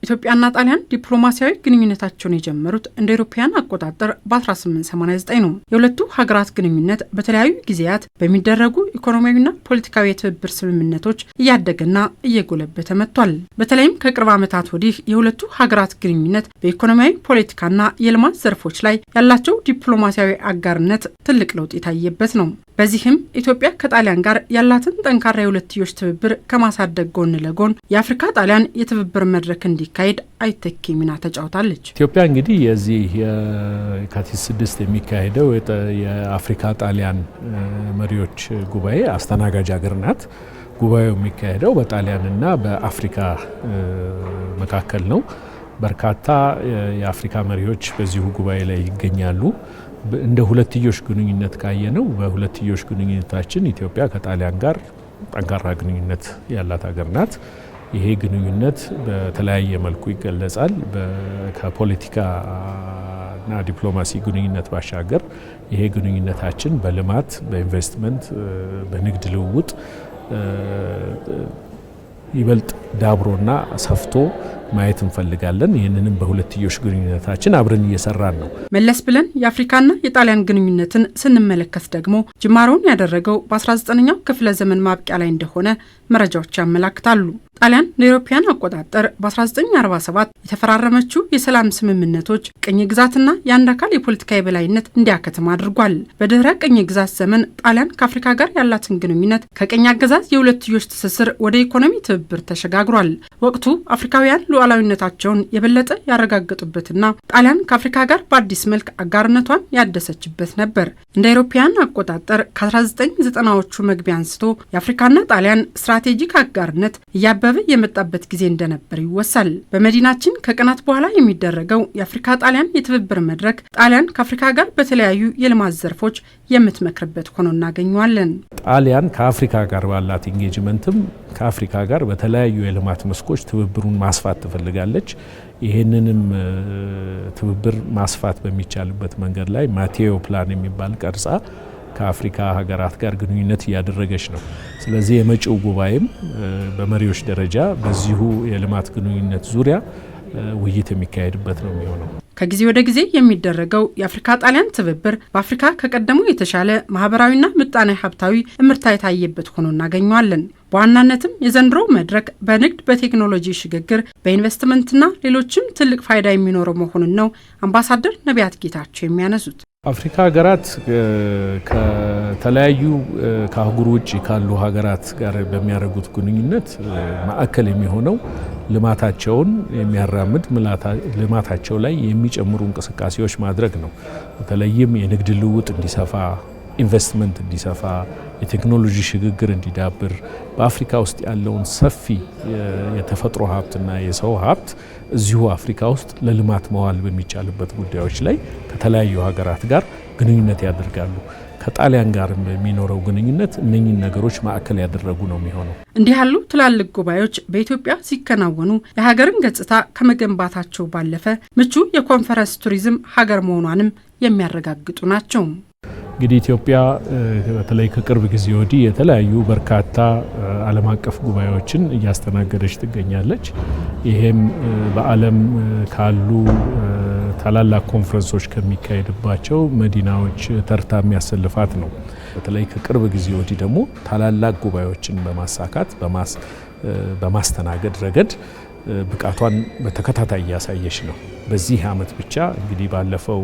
ኢትዮጵያና ጣሊያን ዲፕሎማሲያዊ ግንኙነታቸውን የጀመሩት እንደ አውሮፓውያን አቆጣጠር በ1889 ነው። የሁለቱ ሀገራት ግንኙነት በተለያዩ ጊዜያት በሚደረጉ ኢኮኖሚያዊና ፖለቲካዊ የትብብር ስምምነቶች እያደገና እየጎለበተ መጥቷል። በተለይም ከቅርብ ዓመታት ወዲህ የሁለቱ ሀገራት ግንኙነት በኢኮኖሚያዊ ፖለቲካና የልማት ዘርፎች ላይ ያላቸው ዲፕሎማሲያዊ አጋርነት ትልቅ ለውጥ የታየበት ነው። በዚህም ኢትዮጵያ ከጣሊያን ጋር ያላትን ጠንካራ የሁለትዮሽ ትብብር ከማሳደግ ጎን ለጎን የአፍሪካ ጣሊያን የትብብር መድረክ እንዲካሄድ አይተኬ ሚና ተጫውታለች። ኢትዮጵያ እንግዲህ የዚህ የካቲት 6 የሚካሄደው የአፍሪካ ጣሊያን መሪዎች ጉባኤ አስተናጋጅ ሀገር ናት። ጉባኤው የሚካሄደው በጣሊያንና በአፍሪካ መካከል ነው። በርካታ የአፍሪካ መሪዎች በዚሁ ጉባኤ ላይ ይገኛሉ። እንደ ሁለትዮሽ ግንኙነት ካየነው በሁለትዮሽ ግንኙነታችን ኢትዮጵያ ከጣሊያን ጋር ጠንካራ ግንኙነት ያላት ሀገር ናት። ይሄ ግንኙነት በተለያየ መልኩ ይገለጻል። ከፖለቲካና ዲፕሎማሲ ግንኙነት ባሻገር ይሄ ግንኙነታችን በልማት፣ በኢንቨስትመንት፣ በንግድ ልውውጥ ይበልጥ ዳብሮና ሰፍቶ ማየት እንፈልጋለን። ይህንንም በሁለትዮሽ ግንኙነታችን አብረን እየሰራን ነው። መለስ ብለን የአፍሪካና የጣሊያን ግንኙነትን ስንመለከት ደግሞ ጅማሮውን ያደረገው በ19ኛው ክፍለ ዘመን ማብቂያ ላይ እንደሆነ መረጃዎች ያመላክታሉ። ጣሊያን ለአውሮፓውያን አቆጣጠር በ1947 የተፈራረመችው የሰላም ስምምነቶች ቅኝ ግዛትና የአንድ አካል የፖለቲካ የበላይነት እንዲያከትም አድርጓል። በድህረ ቅኝ ግዛት ዘመን ጣሊያን ከአፍሪካ ጋር ያላትን ግንኙነት ከቅኝ አገዛዝ የሁለትዮሽ ትስስር ወደ ኢኮኖሚ ትብብር ተሸጋግሯል። ወቅቱ አፍሪካውያን ሉዓላዊነታቸውን የበለጠ ያረጋገጡበትና ጣሊያን ከአፍሪካ ጋር በአዲስ መልክ አጋርነቷን ያደሰችበት ነበር። እንደ አውሮፓውያን አቆጣጠር ከ1990ዎቹ መግቢያ አንስቶ የአፍሪካና ጣሊያን ስትራቴጂክ አጋርነት እያበበ የመጣበት ጊዜ እንደነበር ይወሳል። በመዲናችን ከቀናት በኋላ የሚደረገው የአፍሪካ ጣሊያን የትብብር መድረክ ጣሊያን ከአፍሪካ ጋር በተለያዩ የልማት ዘርፎች የምትመክርበት ሆኖ እናገኘዋለን። ጣሊያን ከአፍሪካ ጋር ባላት ኢንጌጅመንትም ከአፍሪካ ጋር በተለያዩ የልማት መስኮች ትብብሩን ማስፋት ትፈልጋለች። ይህንንም ትብብር ማስፋት በሚቻልበት መንገድ ላይ ማቴዮ ፕላን የሚባል ቀርጻ ከአፍሪካ ሀገራት ጋር ግንኙነት እያደረገች ነው። ስለዚህ የመጪው ጉባኤም በመሪዎች ደረጃ በዚሁ የልማት ግንኙነት ዙሪያ ውይይት የሚካሄድበት ነው የሚሆነው። ከጊዜ ወደ ጊዜ የሚደረገው የአፍሪካ ጣሊያን ትብብር በአፍሪካ ከቀደሙ የተሻለ ማህበራዊና ምጣኔ ሀብታዊ እምርታ የታየበት ሆኖ እናገኘዋለን። በዋናነትም የዘንድሮው መድረክ በንግድ፣ በቴክኖሎጂ ሽግግር፣ በኢንቨስትመንትና ሌሎችም ትልቅ ፋይዳ የሚኖረው መሆኑን ነው አምባሳደር ነቢያት ጌታቸው የሚያነሱት። አፍሪካ ሀገራት ከተለያዩ ከአህጉር ውጭ ካሉ ሀገራት ጋር በሚያደርጉት ግንኙነት ማዕከል የሚሆነው ልማታቸውን የሚያራምድ ልማታቸው ላይ የሚጨምሩ እንቅስቃሴዎች ማድረግ ነው። በተለይም የንግድ ልውውጥ እንዲሰፋ፣ ኢንቨስትመንት እንዲሰፋ፣ የቴክኖሎጂ ሽግግር እንዲዳብር፣ በአፍሪካ ውስጥ ያለውን ሰፊ የተፈጥሮ ሀብትና የሰው ሀብት እዚሁ አፍሪካ ውስጥ ለልማት መዋል በሚቻልበት ጉዳዮች ላይ ከተለያዩ ሀገራት ጋር ግንኙነት ያደርጋሉ። ከጣሊያን ጋር የሚኖረው ግንኙነት እነኚህን ነገሮች ማዕከል ያደረጉ ነው የሚሆነው። እንዲህ ያሉ ትላልቅ ጉባኤዎች በኢትዮጵያ ሲከናወኑ የሀገርን ገጽታ ከመገንባታቸው ባለፈ ምቹ የኮንፈረንስ ቱሪዝም ሀገር መሆኗንም የሚያረጋግጡ ናቸው። እንግዲህ ኢትዮጵያ በተለይ ከቅርብ ጊዜ ወዲህ የተለያዩ በርካታ ዓለም አቀፍ ጉባኤዎችን እያስተናገደች ትገኛለች። ይሄም በዓለም ካሉ ታላላቅ ኮንፈረንሶች ከሚካሄድባቸው መዲናዎች ተርታ የሚያሰልፋት ነው። በተለይ ከቅርብ ጊዜ ወዲህ ደግሞ ታላላቅ ጉባኤዎችን በማሳካት በማስተናገድ ረገድ ብቃቷን በተከታታይ እያሳየች ነው። በዚህ ዓመት ብቻ እንግዲህ ባለፈው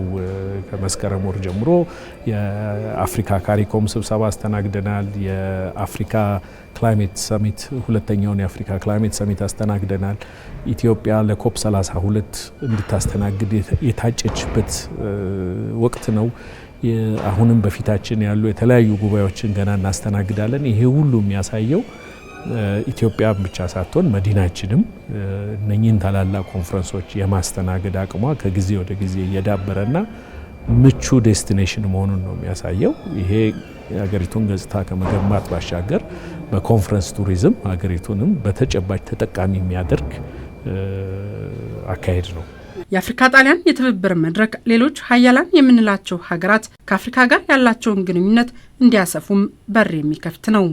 ከመስከረም ወር ጀምሮ የአፍሪካ ካሪኮም ስብሰባ አስተናግደናል። የአፍሪካ ክላይሜት ሰሚት ሁለተኛውን የአፍሪካ ክላይሜት ሰሚት አስተናግደናል። ኢትዮጵያ ለኮፕ 32 እንድታስተናግድ የታጨችበት ወቅት ነው። አሁንም በፊታችን ያሉ የተለያዩ ጉባኤዎችን ገና እናስተናግዳለን። ይሄ ሁሉ የሚያሳየው ኢትዮጵያ ብቻ ሳትሆን መዲናችንም እነኚህን ታላላቅ ኮንፈረንሶች የማስተናገድ አቅሟ ከጊዜ ወደ ጊዜ እየዳበረና ምቹ ዴስቲኔሽን መሆኑን ነው የሚያሳየው። ይሄ የሀገሪቱን ገጽታ ከመገንባት ባሻገር በኮንፈረንስ ቱሪዝም ሀገሪቱንም በተጨባጭ ተጠቃሚ የሚያደርግ አካሄድ ነው። የአፍሪካ ጣሊያን የትብብር መድረክ ሌሎች ሀያላን የምንላቸው ሀገራት ከአፍሪካ ጋር ያላቸውን ግንኙነት እንዲያሰፉም በር የሚከፍት ነው።